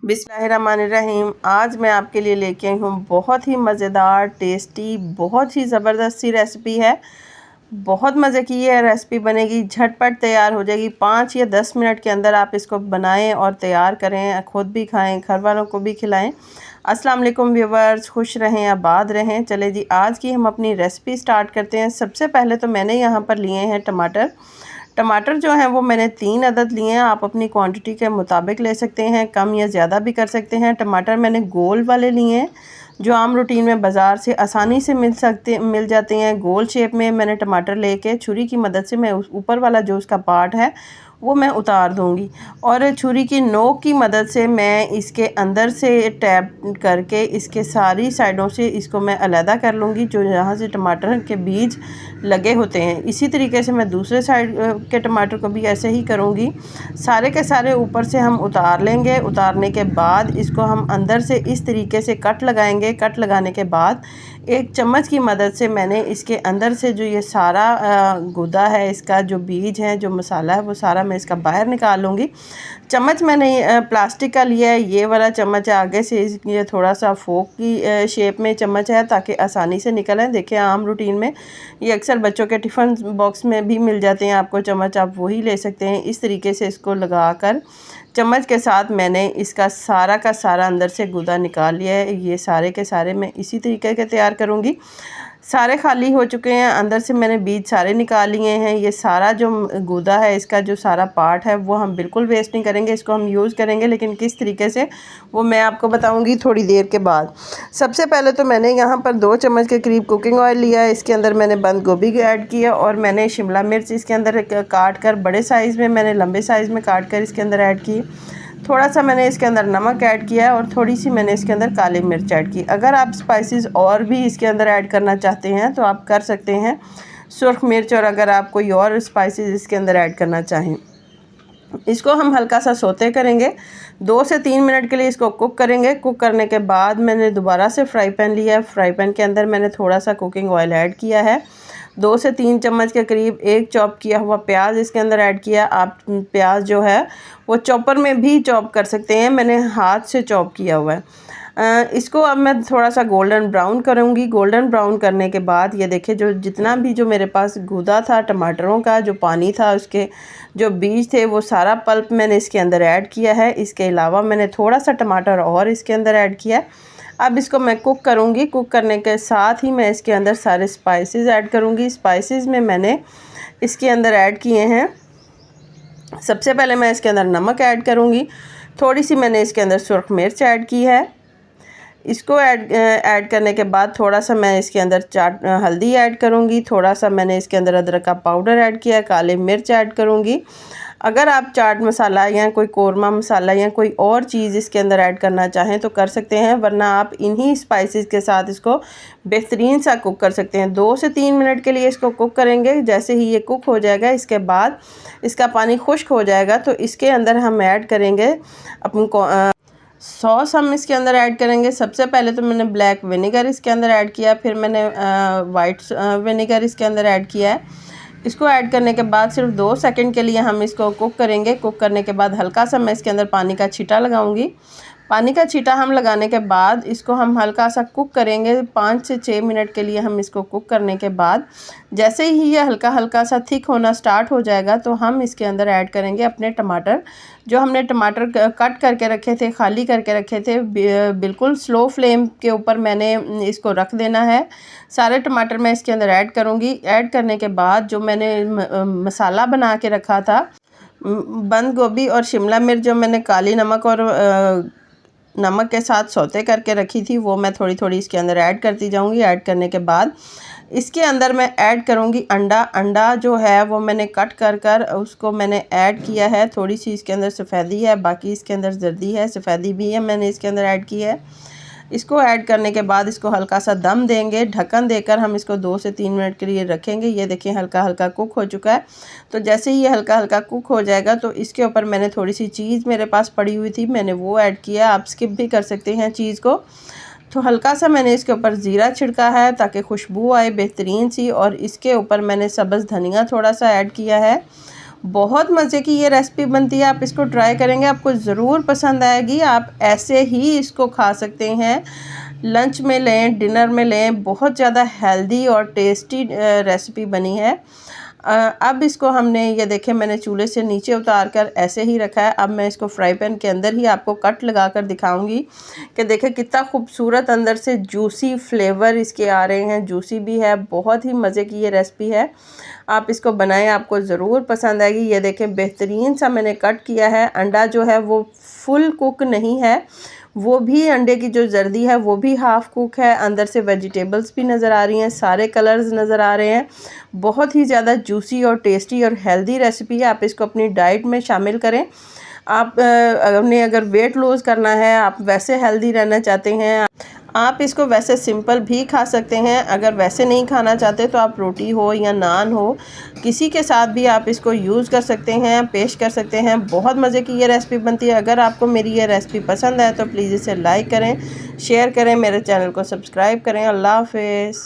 बिस्मिल्लाहिर्रहमानिर्रहीम। आज मैं आपके लिए लेके आई हूँ बहुत ही मज़ेदार, टेस्टी, बहुत ही ज़बरदस्त सी रेसिपी है। बहुत मज़े की ये रेसिपी बनेगी, झटपट तैयार हो जाएगी। 5 या 10 मिनट के अंदर आप इसको बनाएं और तैयार करें, खुद भी खाएं, घर वालों को भी खिलाएं। अस्सलाम वालेकुम व्यूवर्स, खुश रहें, आबाद रहें। चले जी, आज की हम अपनी रेसिपी स्टार्ट करते हैं। सबसे पहले तो मैंने यहाँ पर लिए हैं टमाटर जो हैं वो मैंने 3 अदद लिए हैं। आप अपनी क्वांटिटी के मुताबिक ले सकते हैं, कम या ज़्यादा भी कर सकते हैं। टमाटर मैंने गोल वाले लिए हैं, जो आम रूटीन में बाज़ार से आसानी से मिल जाते हैं। गोल शेप में मैंने टमाटर लेके छुरी की मदद से मैं ऊपर वाला जो उसका पार्ट है वो मैं उतार दूंगी, और छुरी की नोक की मदद से मैं इसके अंदर से टैप करके इसके सारी साइडों से इसको मैं अलहदा कर लूँगी, जो यहाँ से टमाटर के बीज लगे होते हैं। इसी तरीके से मैं दूसरे साइड के टमाटर को भी ऐसे ही करूँगी। सारे के सारे ऊपर से हम उतार लेंगे। उतारने के बाद इसको हम अंदर से इस तरीके से कट लगाएंगे। कट लगाने के बाद एक चम्मच की मदद से मैंने इसके अंदर से जो ये सारा गुदा है, इसका जो बीज है, जो मसाला है, वो सारा मैं इसका बाहर निकाल लूँगी। चम्मच मैंने प्लास्टिक का लिया है, ये वाला चम्मच है। आगे से ये थोड़ा सा फोक की शेप में चम्मच है, ताकि आसानी से निकलें। देखिए, आम रूटीन में ये अक्सर बच्चों के टिफ़िन बॉक्स में भी मिल जाते हैं आपको चम्मच, आप वही ले सकते हैं। इस तरीके से इसको लगाकर चम्मच के साथ मैंने इसका सारा का सारा अंदर से गुदा निकाल लिया है। ये सारे के सारे मैं इसी तरीके के तैयार करूँगी। सारे खाली हो चुके हैं, अंदर से मैंने बीज सारे निकाल लिए हैं। ये सारा जो गुदा है, इसका जो सारा पार्ट है, वो हम बिल्कुल वेस्ट नहीं करेंगे, इसको हम यूज़ करेंगे। लेकिन किस तरीके से वो मैं आपको बताऊंगी थोड़ी देर के बाद। सबसे पहले तो मैंने यहाँ पर 2 चम्मच के करीब कुकिंग ऑयल लिया है। इसके अंदर मैंने बंद गोभी ऐड किया, और मैंने शिमला मिर्च इसके अंदर काट कर, बड़े साइज़ में मैंने लंबे साइज़ में काट कर इसके अंदर ऐड की। थोड़ा सा मैंने इसके अंदर नमक ऐड किया है, और थोड़ी सी मैंने इसके अंदर काली मिर्च ऐड की। अगर आप स्पाइसेस और भी इसके अंदर ऐड करना चाहते हैं तो आप कर सकते हैं, सुर्ख मिर्च, और अगर आप कोई और स्पाइसेस इसके अंदर ऐड करना चाहें। इसको हम हल्का सा सोते करेंगे, 2 से 3 मिनट के लिए इसको कुक करेंगे। कुक करने के बाद मैंने दोबारा से फ्राई पैन लिया है। फ्राई पैन के अंदर मैंने थोड़ा सा कुकिंग ऑयल ऐड किया है। 2 से 3 चम्मच के करीब एक चॉप किया हुआ प्याज इसके अंदर ऐड किया। आप प्याज जो है वो चॉपर में भी चॉप कर सकते हैं, मैंने हाथ से चॉप किया हुआ है। इसको अब मैं थोड़ा सा गोल्डन ब्राउन करूँगी। गोल्डन ब्राउन करने के बाद ये देखिए, जो जितना भी जो मेरे पास गुदा था टमाटरों का, जो पानी था, उसके जो बीज थे, वो सारा पल्प मैंने इसके अंदर ऐड किया है। इसके अलावा मैंने थोड़ा सा टमाटर और इसके अंदर ऐड किया है। अब इसको मैं कुक करूँगी। कुक करने के साथ ही मैं इसके अंदर सारे स्पाइसेस ऐड करूँगी। स्पाइसेस में मैंने इसके अंदर ऐड किए हैं, सबसे पहले मैं इसके अंदर नमक ऐड करूँगी। थोड़ी सी मैंने इसके अंदर सुर्ख मिर्च ऐड की है। इसको ऐड करने के बाद थोड़ा सा मैं इसके अंदर हल्दी ऐड करूँगी। थोड़ा सा मैंने इसके अंदर अदरक का पाउडर ऐड किया है। काली मिर्च ऐड करूँगी। अगर आप चाट मसाला या कोई कोरमा मसाला या कोई और चीज़ इसके अंदर ऐड करना चाहें तो कर सकते हैं, वरना आप इन्हीं स्पाइसेस के साथ इसको बेहतरीन सा कुक कर सकते हैं। 2 से 3 मिनट के लिए इसको कुक करेंगे। जैसे ही ये कुक हो जाएगा, इसके बाद इसका पानी खुश्क हो जाएगा, तो इसके अंदर हम ऐड करेंगे अपन सॉस हम इसके अंदर ऐड करेंगे। सबसे पहले तो मैंने ब्लैक विनेगर इसके अंदर ऐड किया, फिर मैंने वाइट विनेगर इसके अंदर ऐड किया है। इसको ऐड करने के बाद सिर्फ 2 सेकंड के लिए हम इसको कुक करेंगे। कुक करने के बाद हल्का सा मैं इसके अंदर पानी का छींटा लगाऊंगी। पानी का छींटा हम लगाने के बाद इसको हम हल्का सा कुक करेंगे। 5 से 6 मिनट के लिए हम इसको कुक करने के बाद जैसे ही ये हल्का हल्का सा थिक होना स्टार्ट हो जाएगा, तो हम इसके अंदर ऐड करेंगे अपने टमाटर। जो हमने टमाटर कट करके रखे थे, खाली करके रखे थे, बिल्कुल स्लो फ्लेम के ऊपर मैंने इसको रख देना है। सारे टमाटर मैं इसके अंदर ऐड करूँगी। ऐड करने के बाद जो मैंने मसाला बना के रखा था, बंद गोभी और शिमला मिर्च, जो मैंने काली नमक और नमक के साथ सौते करके रखी थी, वो मैं थोड़ी थोड़ी इसके अंदर ऐड करती जाऊंगी। ऐड करने के बाद इसके अंदर मैं ऐड करूंगी अंडा जो है वो मैंने कट कर उसको मैंने ऐड किया है। थोड़ी सी इसके अंदर सफ़ेदी है, बाकी इसके अंदर जर्दी है, सफ़ेदी भी है, मैंने इसके अंदर ऐड की है। इसको ऐड करने के बाद इसको हल्का सा दम देंगे। ढक्कन देकर हम इसको 2 से 3 मिनट के लिए रखेंगे। ये देखिए, हल्का हल्का कुक हो चुका है। तो जैसे ही ये हल्का हल्का कुक हो जाएगा, तो इसके ऊपर मैंने थोड़ी सी चीज़ मेरे पास पड़ी हुई थी, मैंने वो ऐड किया। आप स्किप भी कर सकते हैं चीज़ को। तो हल्का सा मैंने इसके ऊपर ज़ीरा छिड़का है, ताकि खुशबू आए बेहतरीन सी, और इसके ऊपर मैंने सब्ज़ धनिया थोड़ा सा ऐड किया है। बहुत मज़े की ये रेसिपी बनती है, आप इसको ट्राई करेंगे आपको ज़रूर पसंद आएगी। आप ऐसे ही इसको खा सकते हैं, लंच में लें, डिनर में लें, बहुत ज़्यादा हेल्दी और टेस्टी रेसिपी बनी है। अब इसको हमने ये देखें मैंने चूल्हे से नीचे उतार कर ऐसे ही रखा है। अब मैं इसको फ्राई पैन के अंदर ही आपको कट लगा कर दिखाऊंगी कि देखें कितना खूबसूरत अंदर से जूसी फ्लेवर इसके आ रहे हैं, जूसी भी है, बहुत ही मज़े की ये रेसिपी है। आप इसको बनाएं, आपको ज़रूर पसंद आएगी। ये देखें बेहतरीन सा मैंने कट किया है। अंडा जो है वो फुल कुक नहीं है, वो भी अंडे की जो जर्दी है वो भी हाफ़ कुक है। अंदर से वेजिटेबल्स भी नज़र आ रही हैं, सारे कलर्स नज़र आ रहे हैं। बहुत ही ज़्यादा जूसी और टेस्टी और हेल्दी रेसिपी है। आप इसको अपनी डाइट में शामिल करें। आप अगर वेट लॉस करना है, आप वैसे हेल्दी रहना चाहते हैं, आप इसको वैसे सिंपल भी खा सकते हैं। अगर वैसे नहीं खाना चाहते तो आप रोटी हो या नान हो, किसी के साथ भी आप इसको यूज़ कर सकते हैं, पेश कर सकते हैं। बहुत मज़े की ये रेसिपी बनती है। अगर आपको मेरी ये रेसिपी पसंद आए तो प्लीज़ इसे लाइक करें, शेयर करें, मेरे चैनल को सब्सक्राइब करें। अल्लाह हाफ़िज़।